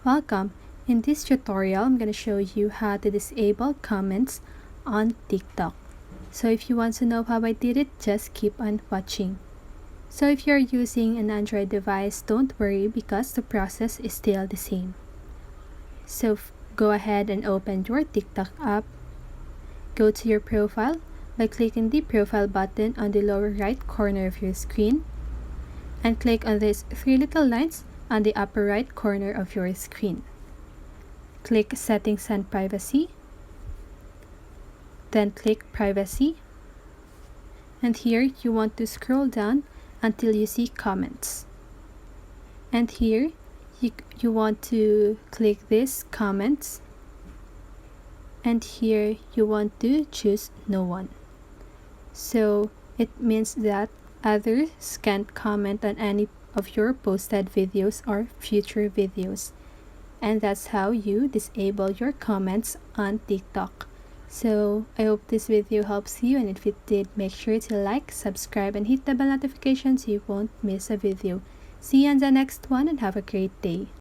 Welcome! In this tutorial, I'm going to show you how to disable comments on TikTok. So if you want to know how I did it, just keep on watching. So if you're using an Android device, don't worry because the process is still the same. So go ahead and open your TikTok app. Go to your profile by clicking the profile button on the lower right corner of your screen and click on these three little lines on the upper right corner of your screen. Click Settings and Privacy, then click Privacy, and here you want to scroll down until you see Comments. And here you want to click this Comments, and here you want to choose No One. So it means that others can't comment on any of your posted videos or future videos. And that's how you disable your comments on TikTok. So I hope this video helps you, and if it did, make sure to like, subscribe, and hit the bell notification so you won't miss a video. See you on the next one and have a great day.